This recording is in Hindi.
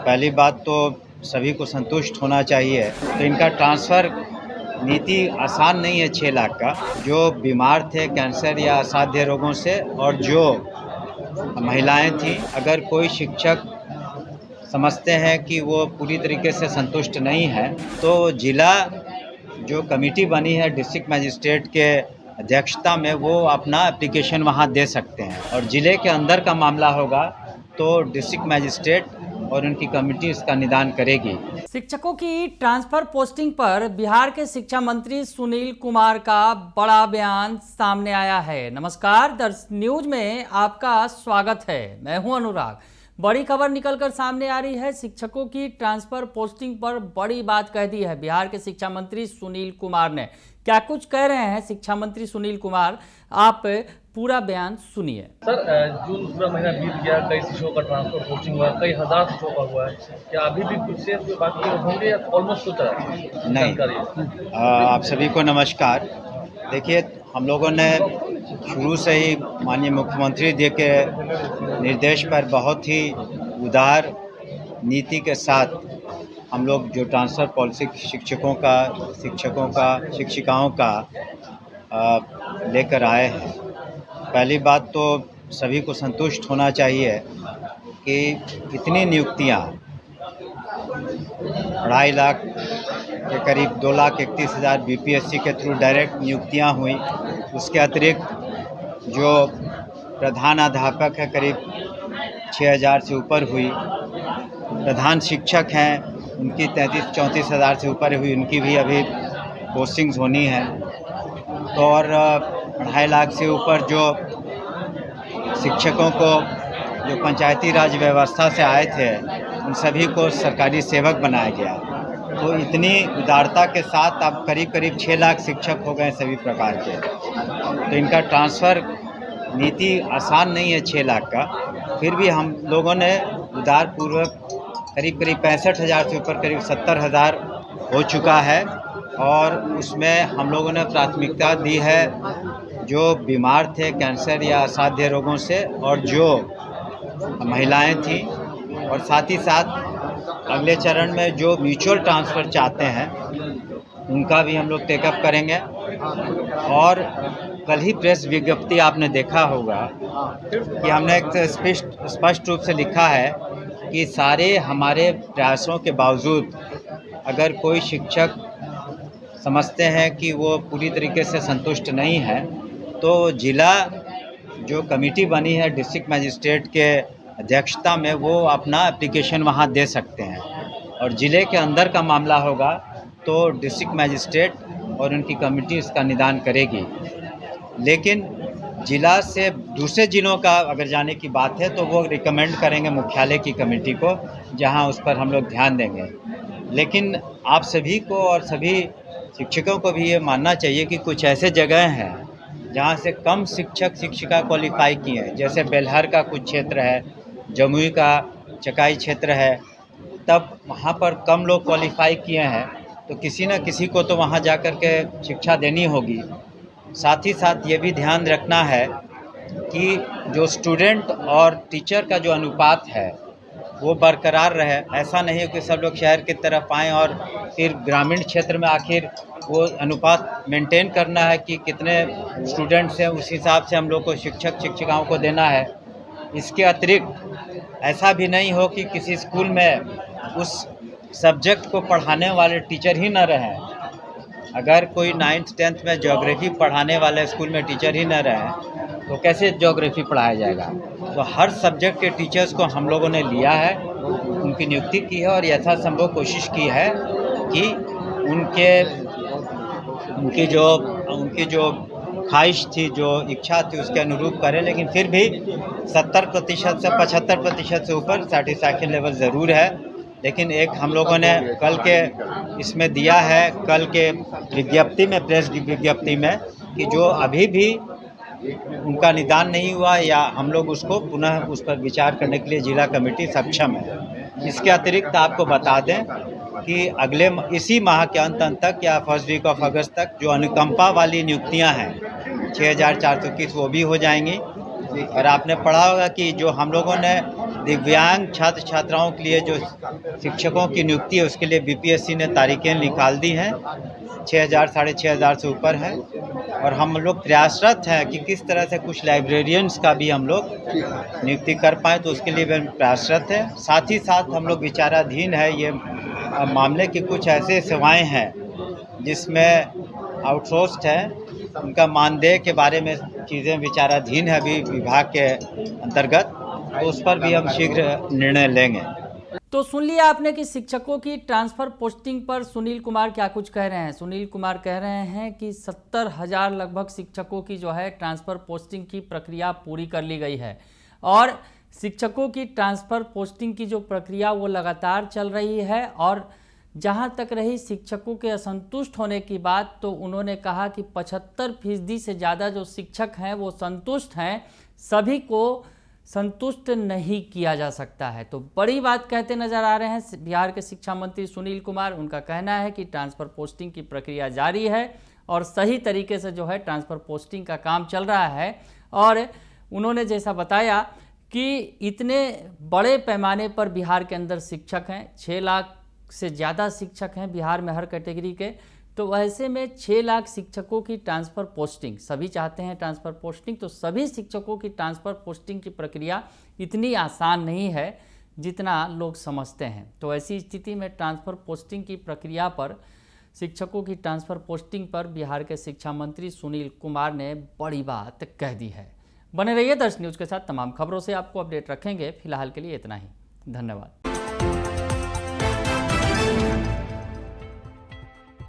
पहली बात तो सभी को संतुष्ट होना चाहिए। तो इनका ट्रांसफ़र नीति आसान नहीं है 6 लाख का। जो बीमार थे कैंसर या असाध्य रोगों से और जो महिलाएं थीं, अगर कोई शिक्षक समझते हैं कि वो पूरी तरीके से संतुष्ट नहीं है, तो जिला जो कमेटी बनी है डिस्ट्रिक्ट मजिस्ट्रेट के अध्यक्षता में, वो अपना एप्लीकेशन वहाँ दे सकते हैं। और ज़िले के अंदर का मामला होगा तो डिस्ट्रिक्ट मजिस्ट्रेट और उनकी कमेटी इसका निदान करेगी। शिक्षकों की ट्रांसफर पोस्टिंग पर बिहार के शिक्षा मंत्री सुनील कुमार का बड़ा बयान सामने आया है। नमस्कार, दर्श न्यूज में आपका स्वागत है। मैं हूं अनुराग। बड़ी खबर निकलकर सामने आ रही है। शिक्षकों की ट्रांसफर पोस्टिंग पर बड़ी बात कह दी है बिहार के शिक्षा मंत्री सुनील कुमार ने। क्या कुछ कह रहे हैं शिक्षा मंत्री सुनील कुमार, आप पूरा बयान सुनिए। सर, जून पूरा महीना बीत गया, कई शिक्षकों का ट्रांसफर पोस्टिंग हुआ, कई हजार शिक्षकों का हुआ है। क्या अभी भी कुछ शेष बाकी होंगे या ऑलमोस्ट हो चला? नहीं। आप सभी को नमस्कार। देखिए, हम लोगों ने शुरू से ही माननीय मुख्यमंत्री जी के निर्देश पर बहुत ही उदार नीति के साथ हम लोग जो ट्रांसफ़र पॉलिसी शिक्षकों का शिक्षिकाओं का लेकर आए हैं। पहली बात तो सभी को संतुष्ट होना चाहिए कि इतनी नियुक्तियां 2.5 लाख के करीब 2,31,000 बीपीएससी के थ्रू डायरेक्ट नियुक्तियां हुई। उसके अतिरिक्त जो प्रधानाध्यापक है करीब 6,000 से ऊपर हुई। प्रधान शिक्षक हैं उनकी 33-34 हज़ार से ऊपर हुई, उनकी भी अभी पोस्टिंग्स होनी है। तो और 2.5 लाख से ऊपर जो शिक्षकों को जो पंचायती राज व्यवस्था से आए थे, उन सभी को सरकारी सेवक बनाया गया। तो इतनी उदारता के साथ अब करीब 6 लाख शिक्षक हो गए सभी प्रकार के। तो इनका ट्रांसफ़र नीति आसान नहीं है 6 लाख का। फिर भी हम लोगों ने उदारपूर्वक करीब 65,000 से ऊपर करीब 70,000 हो चुका है। और उसमें हम लोगों ने प्राथमिकता दी है जो बीमार थे कैंसर या असाध्य रोगों से और जो महिलाएं थीं, और साथ ही साथ अगले चरण में जो म्यूचुअल ट्रांसफ़र चाहते हैं उनका भी हम लोग टेकअप करेंगे। और कल ही प्रेस विज्ञप्ति आपने देखा होगा कि हमने एक स्पष्ट रूप से लिखा है कि सारे हमारे प्रयासों के बावजूद अगर कोई शिक्षक समझते हैं कि वो पूरी तरीके से संतुष्ट नहीं है, तो जिला जो कमेटी बनी है डिस्ट्रिक्ट मजिस्ट्रेट के अध्यक्षता में, वो अपना एप्लीकेशन वहाँ दे सकते हैं। और ज़िले के अंदर का मामला होगा तो डिस्ट्रिक्ट मजिस्ट्रेट और उनकी कमेटी इसका निदान करेगी। लेकिन ज़िला से दूसरे ज़िलों का अगर जाने की बात है तो वो रिकमेंड करेंगे मुख्यालय की कमेटी को, जहां उस पर हम लोग ध्यान देंगे। लेकिन आप सभी को और सभी शिक्षकों को भी ये मानना चाहिए कि कुछ ऐसे जगह हैं जहां से कम शिक्षक शिक्षिका क्वालिफाई किए हैं, जैसे बेलहर का कुछ क्षेत्र है, जमुई का चकाई क्षेत्र है, तब वहाँ पर कम लोग क्वालिफाई किए हैं, तो किसी न किसी को तो वहाँ जाकर के शिक्षा देनी होगी। साथ ही साथ ये भी ध्यान रखना है कि जो स्टूडेंट और टीचर का जो अनुपात है वो बरकरार रहे। ऐसा नहीं है कि सब लोग शहर की तरफ आएँ और फिर ग्रामीण क्षेत्र में आखिर वो अनुपात मेंटेन करना है कि कितने स्टूडेंट्स हैं, उस हिसाब से हम लोग को शिक्षक शिक्षिकाओं को देना है। इसके अतिरिक्त ऐसा भी नहीं हो कि किसी स्कूल में उस सब्जेक्ट को पढ़ाने वाले टीचर ही न रहें। अगर कोई 9th 10th में ज्योग्राफी पढ़ाने वाले स्कूल में टीचर ही न रहे तो कैसे ज्योग्राफी पढ़ाया जाएगा। तो हर सब्जेक्ट के टीचर्स को हम लोगों ने लिया है, उनकी नियुक्ति की है और यथासंभव कोशिश की है कि उनकी जो ख्वाहिश थी, जो इच्छा थी, उसके अनुरूप करें। लेकिन फिर भी 70% से 75% से ऊपर सेटिस्फैक्शन लेवल ज़रूर है। लेकिन एक हम लोगों ने कल के इसमें दिया है, कल के विज्ञप्ति में, प्रेस विज्ञप्ति में, कि जो अभी भी उनका निदान नहीं हुआ या हम लोग उसको पुनः उस पर विचार करने के लिए जिला कमेटी सक्षम है। इसके अतिरिक्त आपको बता दें कि इसी माह के अंत तक या फर्स्ट वीक ऑफ अगस्त तक जो अनुकंपा वाली नियुक्तियां हैं 6,421 वो भी हो जाएंगी। और आपने पढ़ा होगा कि जो हम लोगों ने दिव्यांग छात्र छात्राओं के लिए जो शिक्षकों की नियुक्ति है उसके लिए बीपीएससी ने तारीखें निकाल दी हैं। 6,000 साढ़े 6,000 से ऊपर है और हम लोग प्रयासरत हैं कि किस तरह से कुछ लाइब्रेरियंस का भी हम लोग नियुक्ति कर पाएँ, तो उसके लिए भी हम प्रयासरत हैं। साथ ही साथ हम लोग विचाराधीन है ये मामले की कुछ ऐसे सेवाएं हैं जिसमें आउटसोर्स्ड है, उनका मानदेय के बारे में चीज़ें विचाराधीन है अभी विभाग के अंतर्गत, तो उस पर भी हम शीघ्र निर्णय लेंगे। तो सुन लिया आपने कि शिक्षकों की ट्रांसफर पोस्टिंग पर सुनील कुमार क्या कुछ कह रहे हैं। सुनील कुमार कह रहे हैं कि 70,000 लगभग शिक्षकों की जो है ट्रांसफर पोस्टिंग की प्रक्रिया पूरी कर ली गई है और शिक्षकों की ट्रांसफर पोस्टिंग की जो प्रक्रिया वो लगातार चल रही है। और जहां तक रही शिक्षकों के असंतुष्ट होने की बात, तो उन्होंने कहा कि 75% से ज़्यादा जो शिक्षक हैं वो संतुष्ट हैं, सभी को संतुष्ट नहीं किया जा सकता है। तो बड़ी बात कहते नजर आ रहे हैं बिहार के शिक्षा मंत्री सुनील कुमार। उनका कहना है कि ट्रांसफ़र पोस्टिंग की प्रक्रिया जारी है और सही तरीके से जो है ट्रांसफ़र पोस्टिंग का काम चल रहा है। और उन्होंने जैसा बताया कि इतने बड़े पैमाने पर बिहार के अंदर शिक्षक हैं, 6 लाख से ज़्यादा शिक्षक हैं बिहार में हर कैटेगरी के, तो ऐसे में 6 लाख शिक्षकों की ट्रांसफ़र पोस्टिंग, सभी चाहते हैं ट्रांसफ़र पोस्टिंग, तो सभी शिक्षकों की ट्रांसफ़र पोस्टिंग की प्रक्रिया इतनी आसान नहीं है जितना लोग समझते हैं। तो ऐसी स्थिति में ट्रांसफ़र पोस्टिंग की प्रक्रिया पर, शिक्षकों की ट्रांसफ़र पोस्टिंग पर बिहार के शिक्षा मंत्री सुनील कुमार ने बड़ी बात कह दी है। बने रहिए दर्श न्यूज़ के साथ, तमाम खबरों से आपको अपडेट रखेंगे। फिलहाल के लिए इतना ही, धन्यवाद।